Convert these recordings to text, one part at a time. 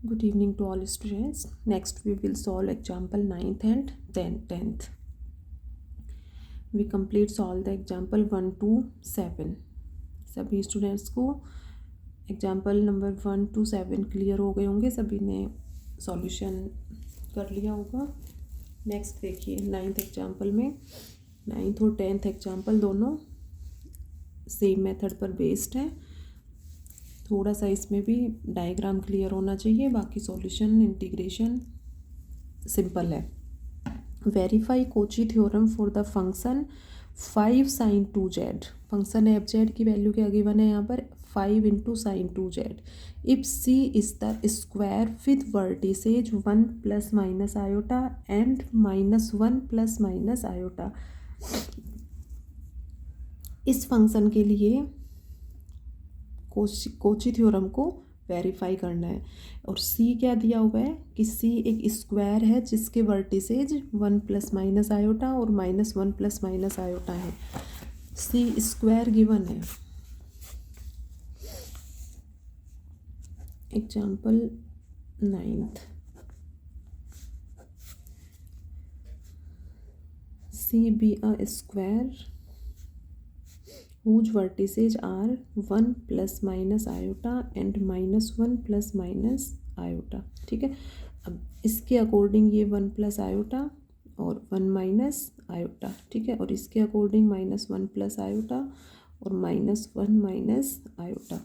Good evening to all students. Next we will solve example 9th and 10th. We complete solve the example 1 to 7. सभी students को example number 1 to 7 clear हो गए होंगे, सभी ने solution कर लिया होगा। नेक्स्ट देखिए 9th एग्जाम्पल में 9th और 10th एग्जाम्पल दोनों सेम मेथड पर बेस्ड है। थोड़ा सा इसमें भी डायग्राम क्लियर होना चाहिए, बाकी सॉल्यूशन इंटीग्रेशन सिंपल है। Verify Cauchy theorem for the function 5 sin 2z। Function f z की वैल्यू क्या गिवन है यहाँ पर 5 × sin 2z। If C is the square with vertices 1 ± iota and -1 ± iota. इस फंक्शन के लिए कोची थ्योरम को वेरीफाई करना है। और सी क्या दिया हुआ है कि सी एक स्क्वायर है जिसके वर्टिसेज 1 ± आयोटा और -1 ± आयोटा है। सी स्क्वायर गिवन है। Example 9th, C B a square whose vertices are 1 ± iota and -1 ± iota. ठीक है, अब इसके अकॉर्डिंग ये 1 + आयोटा और 1 - आयोटा। ठीक है, और इसके अकॉर्डिंग -1 + आयोटा और -1 - आयोटा।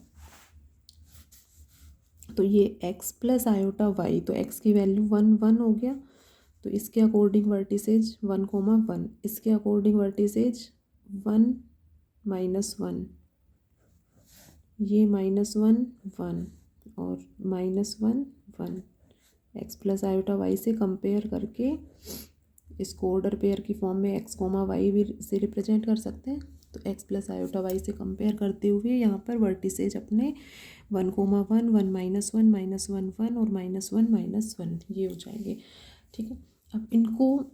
तो ये x + आयोटा y, तो x की वैल्यू 1 1 हो गया। तो इसके अकॉर्डिंग वर्टिसेज 1, 1, इसके अकॉर्डिंग वर्टिसेज 1 -1, ये -1 1 और -1 1। x + आयोटा y से कंपेयर करके इसको ऑर्डर पेयर की फॉर्म में x, y भी से रिप्रेजेंट कर सकते हैं। तो x + आयोटा y से कंपेयर करते हुए यहाँ पर वर्टिसेज अपने 1, 1, 1 -1 -1 1 और -1 -1 ये हो जाएंगे। ठीक है, अब इनको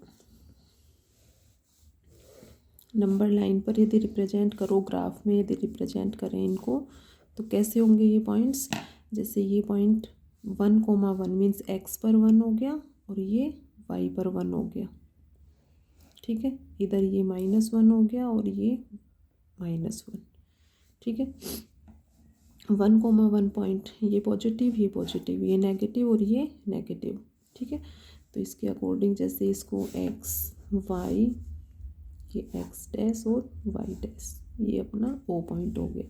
नंबर लाइन पर यदि रिप्रेजेंट करो, ग्राफ में यदि रिप्रेजेंट करें इनको, तो कैसे होंगे ये पॉइंट्स। जैसे ये पॉइंट 1, 1 मीन्स x पर 1 हो गया और ये y पर 1 हो गया। ठीक है, इधर ये -1 हो गया और ये -1। ठीक है, 1, 1 पॉइंट ये पॉजिटिव, ये नेगेटिव और ये नेगेटिव। ठीक है, तो इसके अकॉर्डिंग जैसे इसको x y, ये x' और y', ये अपना O पॉइंट हो गया।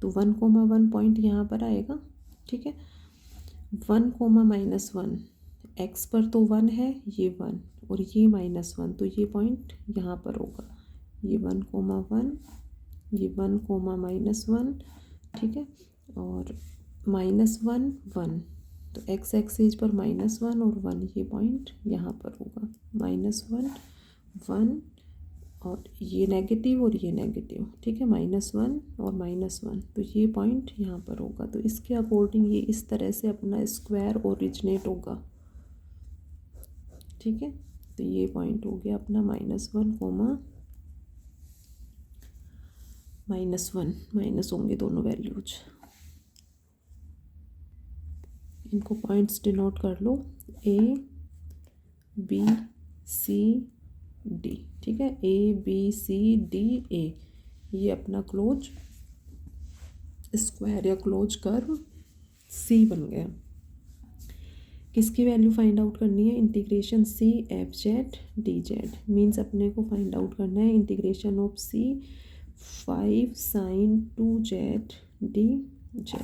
तो 1, 1 पॉइंट यहाँ पर आएगा। ठीक है, 1, -1 x पर तो 1 है, ये 1 और ये -1, तो ये पॉइंट यहाँ पर होगा। ये 1, 1, ये 1, -1। ठीक है, और -1 1, तो x एक्सिस पर -1 और 1, ये पॉइंट यहाँ पर होगा। -1 1 और ये नेगेटिव और ये नेगेटिव। ठीक है, -1 और -1, तो ये पॉइंट यहाँ पर होगा। तो इसके अकॉर्डिंग ये इस तरह से अपना स्क्वायर ओरिजिनेट होगा। ठीक है, तो ये पॉइंट हो गया अपना -1, -1 माइनस होंगे दोनों वैल्यूज। इनको पॉइंट्स डिनोट कर लो, A B C D। ठीक है, A B C D A, ये अपना क्लोज स्क्वायर या क्लोज कर्व C बन गया। किसकी वैल्यू फाइंड आउट करनी है, integration C f(z) dz। Means अपने को फाइंड आउट करना है integration of C 5 sin 2z dz।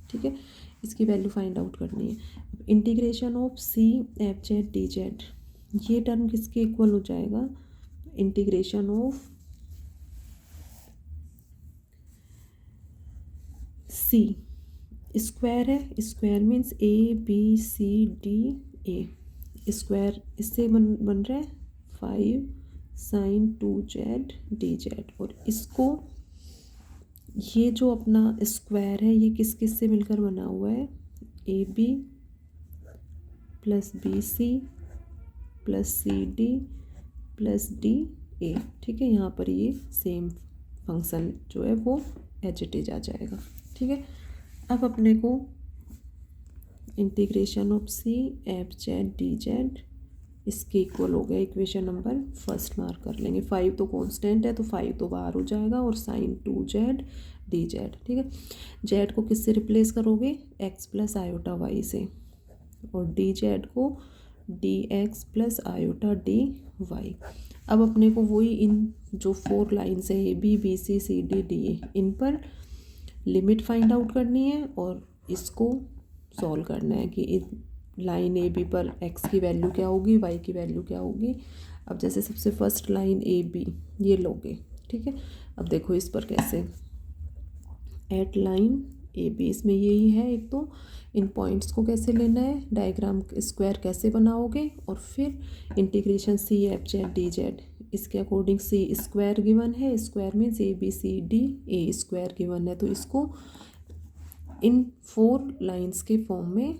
ठीक है, इसकी वैल्यू फाइंड आउट करनी है। Integration of C f(z) dz, ये टर्म किसके इक्वल हो जाएगा, इंटीग्रेशन ऑफ C स्क्वायर है, square means ABCD A square, इससे बन रहा है 5 sin 2z dz। और इसको ये जो अपना स्क्वायर है ये किस किस से मिलकर बना हुआ है, AB + BC + CD + DA। ठीक है, यहाँ पर ये सेम फंक्शन जो है वो एज इट इज आ जाएगा। ठीक है, अब अपने को integration of C F Z D Z इसके इक्वल हो गया। इक्वेशन नंबर फर्स्ट मार्क कर लेंगे। 5 तो कांस्टेंट है तो 5 तो बाहर हो जाएगा और साइन 2z डी जेड। ठीक है, जेड को किससे रिप्लेस करोगे, x प्लस आयोटा वाई से, और डी जेड को d x plus iota D y. अब अपने को वही इन जो 4 लाइन्स है A B B C C D D A, इन पर लिमिट फाइंड आउट करनी है और इसको सॉल्व करना है कि लाइन ए बी पर x की वैल्यू क्या होगी, y की वैल्यू क्या होगी। अब जैसे सबसे फर्स्ट लाइन ए बी ये लोगे। ठीक है, अब देखो इस पर कैसे, एट लाइन ए बी, इसमें यही है एक तो इन पॉइंट्स को कैसे लेना है, डायग्राम स्क्वायर कैसे बनाओगे, और फिर integration C F Z D Z इसके अकॉर्डिंग सी स्क्वायर गिवन है, square means A B C D A square given है, तो इसको इन 4 लाइंस के फॉर्म में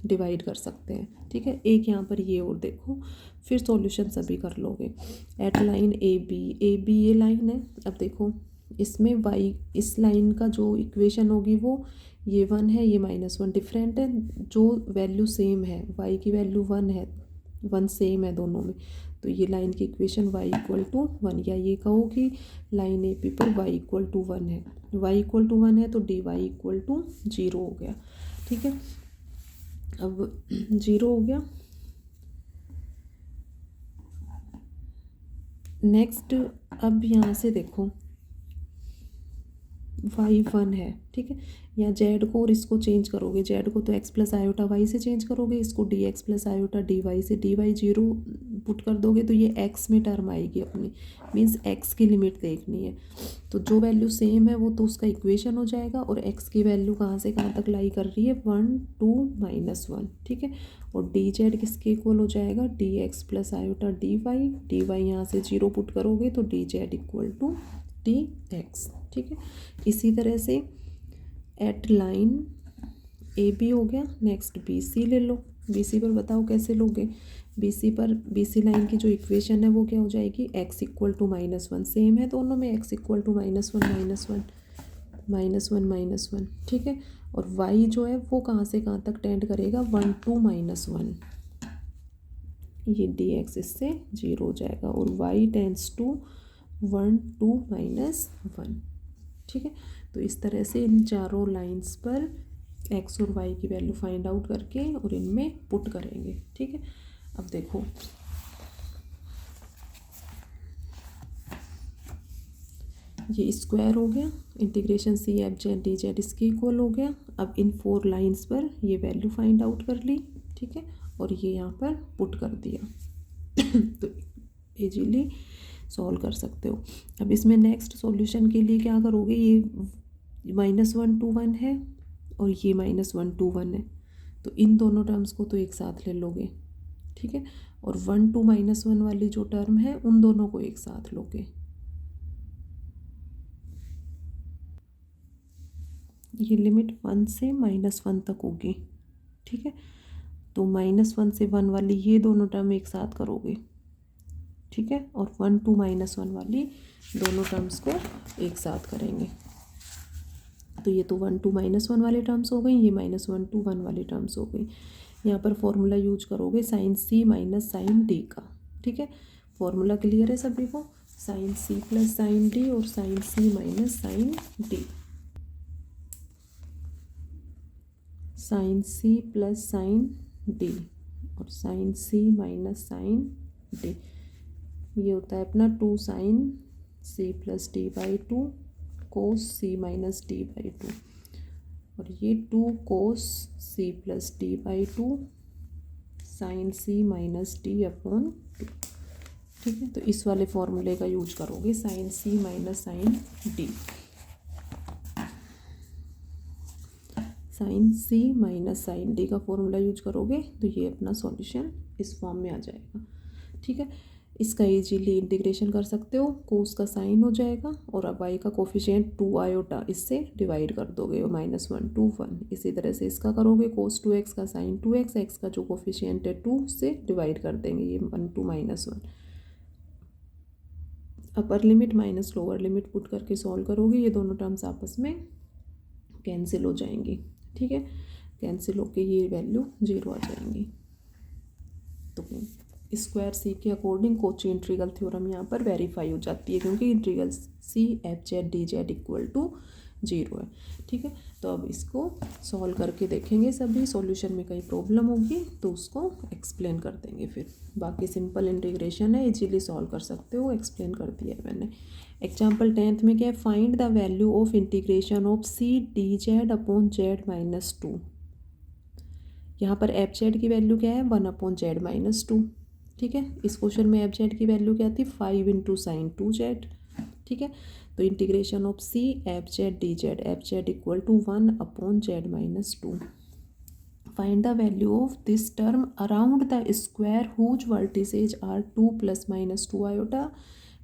डिवाइड कर सकते हैं। ठीक है, एक यहाँ पर ये और देखो, फिर सॉल्यूशन सभी कर लोगे। एट लाइन ए बी ये लाइन है। अब देखो इसमें y, इस लाइन का जो इक्वेशन होगी वो ये 1 है, ये -1 डिफरेंट है, जो वैल्यू सेम है y की वैल्यू 1 है, 1 सेम है दोनों में, तो ये लाइन की इक्वेशन y इक्वल टू 1, या ये कहो कि लाइन ए पी पर y इक्वल टू 1 है, y इक्वल टू 1 है तो dy इक्वल टू 0 हो गया। ठीक है, अब 0 हो गया। नेक्स्ट अब यहाँ से देखो y1 है। ठीक है, या जेड को और इसको चेंज करोगे, जेड को तो x प्लस आयोटा वाई से चेंज करोगे, इसको D x plus iota D Y से, डी वाई 0 पुट कर दोगे तो ये x में टर्म आएगी अपनी, मीन्स x की लिमिट देखनी है, तो जो वैल्यू सेम है वो तो उसका इक्वेशन हो जाएगा, और x की वैल्यू कहाँ से कहाँ तक लाई कर रही है, 1 2 -1। ठीक है, और डी जेड किसके इक्वल हो जाएगा, D x plus iota D Y यहाँ से 0 पुट करोगे तो D Z equal to D X. ठीक है, इसी तरह से एट लाइन ए बी हो गया। नेक्स्ट बी सी ले लो, बी सी पर बताओ कैसे लोगे। बी सी पर बी सी लाइन की जो इक्वेशन है वो क्या हो जाएगी, x इक्वल टू -1, सेम है दोनों में, x इक्वल टू -1 ठीक है, और y जो है वो कहाँ से कहाँ तक टेंड करेगा, 1 2 -1, ये डी एक्स इससे 0 हो जाएगा, और y टेंड्स टू 1 2 -1। ठीक है, तो इस तरह से इन चारों लाइंस पर x और y की वैल्यू फाइंड आउट करके और इनमें पुट करेंगे। ठीक है, अब देखो ये स्क्वायर हो गया, integration C F Z D Z इसके इक्वल हो गया। अब इन 4 लाइंस पर ये वैल्यू फाइंड आउट कर ली। ठीक है, और ये यहाँ पर पुट कर दिया तो इजीली सॉल्व कर सकते हो। अब इसमें नेक्स्ट सॉल्यूशन के लिए क्या करोगे, ये -1 2 1 है और ये -1 2 1 है, तो इन दोनों टर्म्स को तो एक साथ ले लोगे। ठीक है, और 1 2 -1 वाली जो टर्म है उन दोनों को एक साथ लोगे। ये लिमिट 1 से -1 तक होगी। ठीक है, तो -1 से 1 वाली ये दोनों टर्म एक साथ करोगे। ठीक है, और 1 2 -1 वाली दोनों टर्म्स को एक साथ करेंगे, तो ये तो 1 2 -1 वाली टर्म्स हो गई, ये -1 2 1 वाली टर्म्स हो गई। यहाँ पर फॉर्मूला यूज करोगे sine C minus sine D का। ठीक है, फॉर्मूला क्लियर है सभी को, sine C plus sine D और sine C minus sine D, sine C plus sine D और sine C minus sine D, ये होता है अपना 2 sine C plus D by 2 cos C minus D by 2, और ये 2 cos C plus D by 2 sine C minus D upon 2। ठीक है, तो इस वाले फॉर्मूले का यूज करोगे, sine C minus sine D, sine C minus sine D का फॉर्मूला यूज करोगे तो ये अपना सॉल्यूशन इस फॉर्म में आ जाएगा। ठीक है, इसका इजीली इंटीग्रेशन कर सकते हो, कोस का साइन हो जाएगा और अब y का कोफिशिएंट 2 आयोटा इससे डिवाइड कर दोगे, -1 2 1। इसी तरह से इसका करोगे, कोस 2x का साइन 2x, x का जो कोफिशिएंट है 2 से डिवाइड कर देंगे, ये 1 2 -1। Upper limit minus lower limit put करके सॉल्व करोगे, ये दोनों टर्म्स आपस में कैंसिल हो जाएंगी। ठीक है, कैंसिल होके ये वैल्यू 0 आ जाएंगी। तो स्क्वायर सी के अकॉर्डिंग कोची इंटीग्रल थ्योरम यहाँ पर वेरीफाई हो जाती है, क्योंकि integral C F Z D Z equal to 0 है। ठीक है, तो अब इसको सॉल्व करके देखेंगे, सभी सॉल्यूशन में कहीं प्रॉब्लम होगी तो उसको एक्सप्लेन कर देंगे। फिर बाकी सिंपल इंटीग्रेशन है, इजीली सॉल्व कर सकते हो, एक्सप्लेन कर दिया है मैंने। एग्जाम्पल 10th में क्या है, find the value of integration of C D Z upon Z minus 2। यहाँ पर एफ जेड की वैल्यू क्या है, 1 अपॉन जेड माइनस 2। ठीक है, इस क्वेश्चन में एफ जेड की वैल्यू क्या थी, 5 इंटू साइन 2 जेड। ठीक है, तो integration of C F Z D Z, F Z equal to 1 upon Z minus 2। Find the value of this term around the square whose vertices are 2 plus minus 2 iota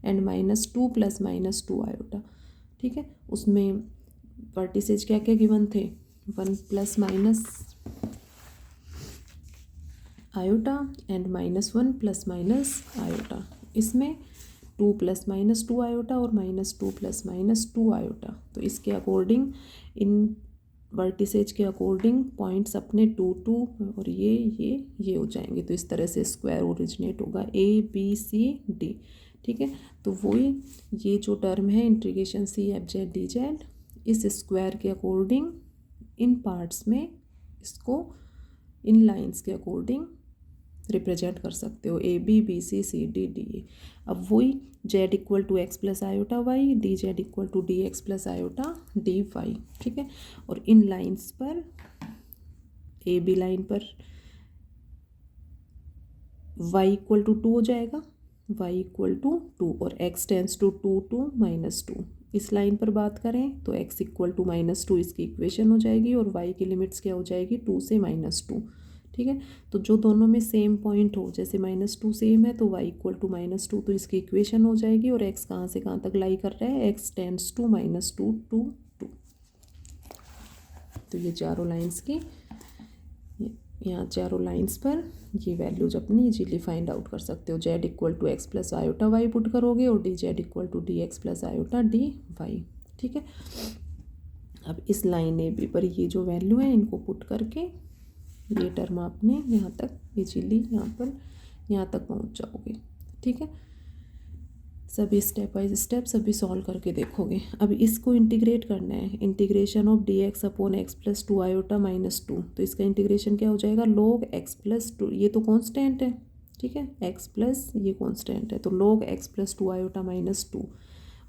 and minus 2 plus minus 2 iota. ठीक है, उसमें vertices क्या क्या given थे, 1 plus minus iota and -1 plus minus iota. इसमें 2 plus minus 2 iota और -2 plus minus 2 iota. तो इसके अकॉर्डिंग इन वर्टिसेज के अकॉर्डिंग पॉइंट्स अपने 2 2 और ये हो जाएंगे। तो इस तरह से स्क्वायर ओरिजिनेट होगा ABCD। ठीक है, तो वही ये जो टर्म है integration C F Z D Z, इस स्क्वायर के अकॉर्डिंग इन पार्ट्स में इसको इन लाइंस के अकॉर्डिंग रिप्रेजेंट कर सकते हो, ABBCCDDE। अब वही Z equal to X plus iota Y, D Z equal to D x plus iota D Y. ठीक है, और इन लाइंस पर AB लाइन पर y इक्वल टू 2 हो जाएगा, y इक्वल टू 2 और x टेंस टू 2 टू -2। इस लाइन पर बात करें तो x इक्वल टू -2 इसकी इक्वेशन हो जाएगी और y की लिमिट्स क्या हो जाएगी, 2 से -2। ठीक है, तो जो दोनों में सेम पॉइंट हो, जैसे -2 सेम है तो y इक्वल टू -2 तो इसकी इक्वेशन हो जाएगी। और x कहाँ से कहाँ तक लाई कर रहा है, x टेंस टू -2 टू 2। तो ये चारों लाइंस की, यहाँ चारों लाइंस पर ये वैल्यूज अपनी इजीली फाइंड आउट कर सकते हो। Z equal to X plus iota Y put करोगे और D Z equal to D x plus iota D Y. ठीक है, अब इस लाइन ए बी पर ये जो वैल्यू है इनको पुट करके ये टर्म आपने यहाँ तक इजीली यहाँ तक पहुँच जाओगे। ठीक है, सभी स्टेप बाय स्टेप सभी सॉल्व करके देखोगे। अब इसको इंटीग्रेट करना है, integration of D x upon x plus 2 iota -2। तो इसका इंटीग्रेशन क्या हो जाएगा, log x प्लस 2, ये तो कांस्टेंट है। ठीक है, x प्लस ये कांस्टेंट है, तो log x प्लस 2 आयोटा -2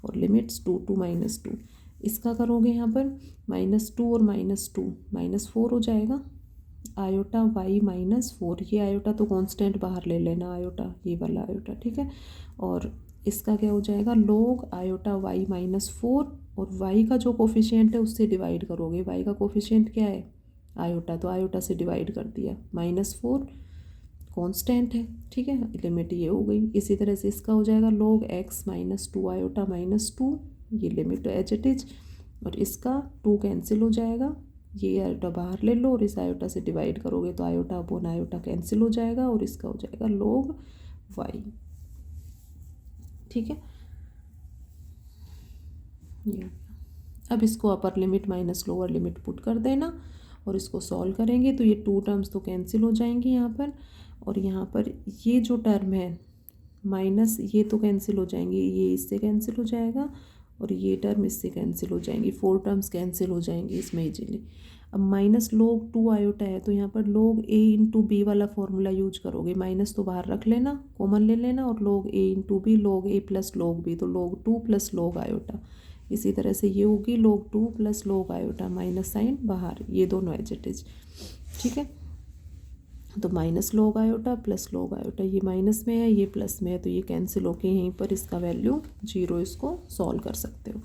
और लिमिट्स 2 टू -2। इसका करोगे यहाँ पर -2 और -2 -4 हो जाएगा, आयोटा y -4। ये आयोटा तो कांस्टेंट बाहर ले लेना, आयोटा ये वाला आयोटा। ठीक है, और इसका क्या हो जाएगा, log आयोटा y -4 और y का जो कोफिशिएंट है उससे डिवाइड करोगे। y का कोफिशिएंट क्या है, आयोटा, तो आयोटा से डिवाइड कर दिया, -4 कांस्टेंट है। ठीक है, लिमिट ये हो गई। इसी तरह से इसका हो जाएगा log x -2 आयोटा -2, ये लिमिट एज इट इज। और इसका 2 कैंसिल हो जाएगा, ये आयोटा बाहर ले लो और इस आयोटा से डिवाइड करोगे तो आयोटा अपॉन आयोटा कैंसिल हो जाएगा और इसका हो जाएगा log y। ठीक है, ये अब इसको upper limit minus lower limit put कर देना और इसको सॉल्व करेंगे तो ये 2 टर्म्स तो कैंसिल हो जाएंगी यहाँ पर। और यहाँ पर ये जो टर्म है माइनस, ये तो कैंसिल हो जाएंगी, ये इससे कैंसिल हो जाएगा और ये टर्म इससे कैंसिल हो जाएंगी, 4 टर्म्स कैंसिल हो जाएंगी इसमें इजीली। अब -log 2 आयोटा है तो यहाँ पर log a इंटू बी वाला फॉर्मूला यूज करोगे, माइनस तो बाहर रख लेना, कॉमन ले लेना और log a into B, log a plus log b, तो log 2 प्लस log आयोटा। इसी तरह से ये होगी log 2 plus log iota, minus sign बाहर, ये दोनों एज इट इज। ठीक है, तो -log iota plus log iota, ये माइनस में है ये प्लस में है तो ये कैंसिल होके यहीं पर इसका वैल्यू 0, इसको सॉल्व कर सकते हो।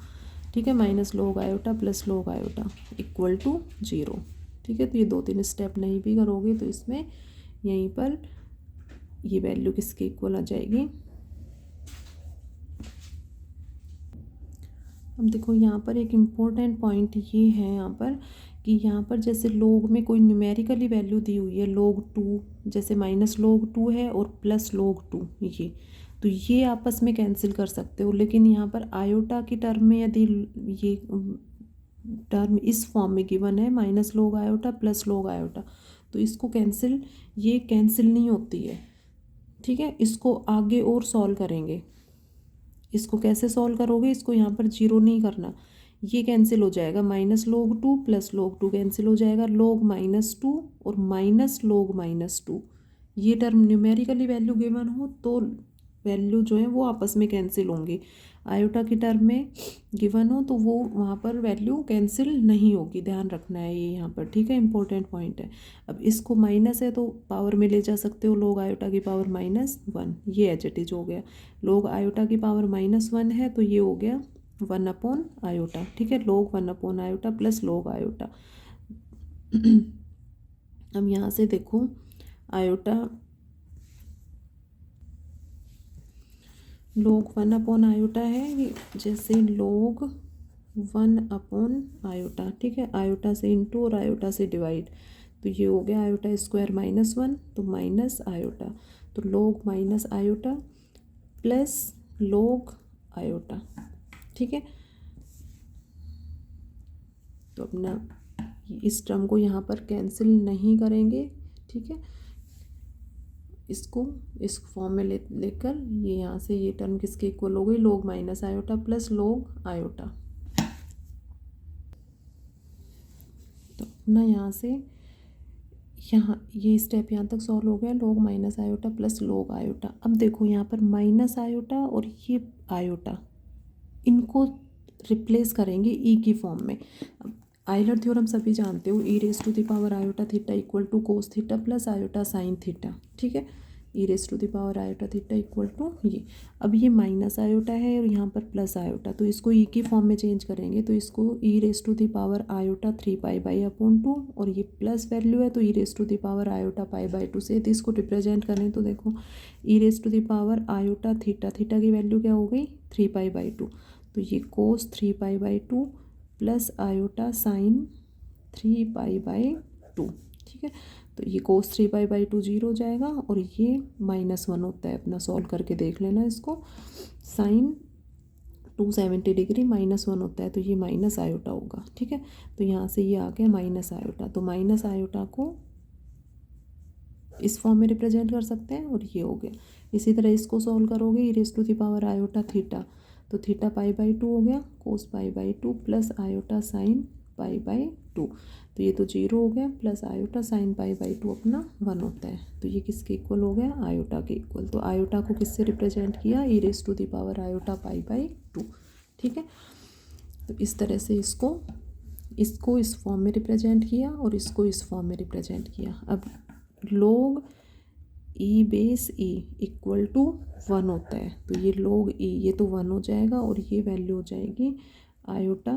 ठीक है, -log iota plus log iota equal to 0। ठीक है, तो ये 2-3 स्टेप नहीं भी करोगे तो इसमें यहीं पर ये वैल्यू किसके इक्वल आ जाएगी। अब देखो यहाँ पर एक इम्पोर्टेंट पॉइंट ये है यहाँ पर कि यहाँ पर जैसे log में कोई न्यूमेरिकली वैल्यू दी हुई है, log 2, जैसे -log 2 है और प्लस log 2, ये तो ये आपस में कैंसिल कर सकते हो। लेकिन यहाँ पर आयोटा की टर्म में यदि ये टर्म इस फॉर्म में गिवन है minus log iota plus log iota, तो इसको कैंसिल, ये कैंसिल नहीं होती है, ठीक है। इसको आगे और सॉल्व करेंगे। इसको कैसे सॉल्व करोगे, इसको यहाँ पर जीरो नहीं करना, ये कैंसिल हो जाएगा, -log 2 प्लस log 2 कैंसिल हो जाएगा, log -2 और -log -2, ये टर्म न्यूमेरिकली वैल्यू गिवन हो तो वैल्यू जो है वो आपस में कैंसिल होंगी। आयोटा की टर्म में गिवन हो तो वो वहाँ पर वैल्यू कैंसिल नहीं होगी, ध्यान रखना है ये यहाँ पर, ठीक है, इंपॉर्टेंट पॉइंट है। अब इसको माइनस है तो पावर में ले जा सकते हो, log आयोटा की पावर -1, ये एज इट इज हो गया। log आयोटा की पावर -1 है तो ये हो गया 1/आयोटा, ठीक है, log 1/आयोटा प्लस log आयोटा। अब यहाँ से देखो आयोटा log 1/आयोटा है, ये जैसे log 1/आयोटा, ठीक है, आयोटा से इंटू और आयोटा से डिवाइड, तो ये हो गया आयोटा स्क्वायर -1 तो माइनस आयोटा, तो log minus iota plus log iota, ठीक है। तो अपना इस टर्म को यहाँ पर कैंसिल नहीं करेंगे, ठीक है, इसको इस फॉर्म में लेकर ये यहाँ से ये टर्म किसके इक्वल हो गई, log minus iota plus log iota. तो अपना यहाँ से यहाँ ये स्टेप यहाँ तक सॉल्व हो गया, log minus iota plus log iota. अब देखो यहाँ पर माइनस आयोटा और ये आयोटा, इनको रिप्लेस करेंगे ई की फॉर्म में। अब आइलर थ्योरम सभी जानते हो, e⁻ iota theta equal to cos theta plus iota sine theta, ठीक है, e⁻ iota theta equal to ये। अब ये माइनस आयोटा है और यहाँ पर प्लस आयोटा, तो इसको ई की फॉर्म में चेंज करेंगे, तो इसको e⁻ आयोटा 3π/2 और ये प्लस वैल्यू है तो e⁻ आयोटा π/2 से यदि इसको रिप्रेजेंट करें तो देखो e⁻ आयोटा थीटा, थीटा की वैल्यू क्या हो गई 3π/2, तो ये कोस 3π/2 प्लस आयोटा साइन 3π/2, ठीक है। तो ये कोस 3π/2 जीरो हो जाएगा और ये -1 होता है, अपना सॉल्व करके देख लेना इसको, साइन 270 डिग्री -1 होता है तो ये माइनस आयोटा होगा, ठीक है। तो यहाँ से ये आ गया माइनस आयोटा, तो माइनस आयोटा को इस फॉर्म में रिप्रेजेंट कर सकते हैं और ये हो गया। इसी तरह इसको सॉल्व करोगे e⁻ आयोटा थीटा, तो थीटा π/2 हो गया, कोस π/2 प्लस आयोटा साइन π/2, तो ये तो जीरो हो गया, प्लस आयोटा साइन π/2 अपना 1 होता है, तो ये किसके इक्वल हो गया, आयोटा के इक्वल। तो आयोटा को किससे रिप्रेजेंट किया, e⁻ आयोटा π/2, ठीक है। तो इस तरह से इसको इस फॉर्म में रिप्रेजेंट किया और इसको इस फॉर्म में रिप्रेजेंट किया। अब log e⁻e इक्वल टू 1 होता है, तो ये log e ये तो 1 हो जाएगा और ये वैल्यू हो जाएगी iota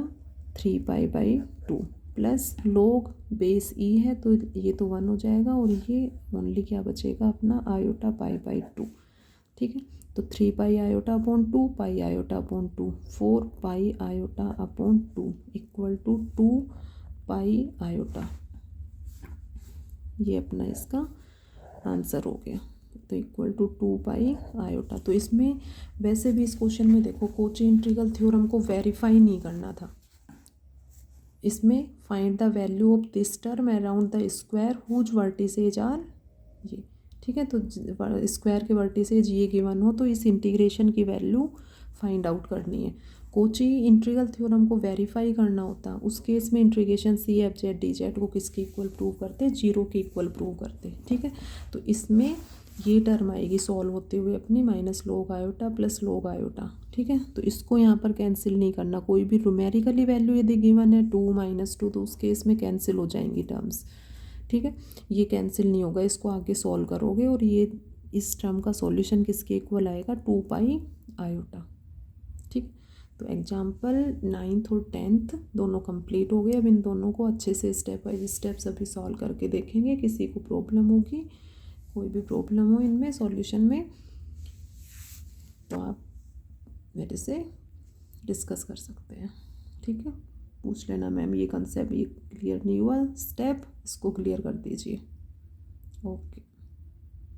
3π/2 plus log base e है तो ये तो 1 हो जाएगा और ये ओनली क्या बचेगा अपना आयोटा π/2, ठीक है। तो 3π iota upon 2 pi iota upon 2, 4π iota upon 2 equal to 2π iota, ये अपना इसका आंसर हो गया, तो इक्वल टू 2π आयोटा। तो इसमें वैसे भी इस क्वेश्चन में देखो कोची इंटीग्रल थ्योरम को वेरीफाई नहीं करना था, इसमें find the value of this term around the square whose vertices are ये, ठीक है। तो स्क्वायर के वर्टिसेज ये गिवन हो तो इस इंटीग्रेशन की वैल्यू फाइंड आउट करनी है। कोची इंटीग्रल थ्योरम को वेरीफाई करना होता, उस केस में इंटीग्रेशन CF/Z/DZ को किसके इक्वल प्रूव करते, 0 के इक्वल प्रूव करते, ठीक है। तो इसमें ये टर्म आएगी सॉल्व होते हुए अपनी -log iota plus log iota, ठीक है। तो इसको यहाँ पर कैंसिल नहीं करना, कोई भी न्यूमेरिकली वैल्यू यदि गिवन है 2 -2 तो उस केस में कैंसिल हो जाएंगी टर्म्स, ठीक है। ये कैंसिल नहीं होगा, इसको आगे सॉल्व करोगे और ये इस टर्म का सॉल्यूशन किसके इक्वल आएगा 2π आयोटा, ठीक। तो एग्जाम्पल 9th और 10th दोनों कंप्लीट हो गए। अब इन दोनों को अच्छे से स्टेप बाय स्टेप सभी सॉल्व करके देखेंगे, किसी को प्रॉब्लम होगी, कोई भी प्रॉब्लम हो इनमें सॉल्यूशन में तो आप मेरे से डिस्कस कर सकते हैं, ठीक है। पूछ लेना मैम ये कंसेप्ट ये क्लियर नहीं हुआ, स्टेप इसको क्लियर कर दीजिए, ओके।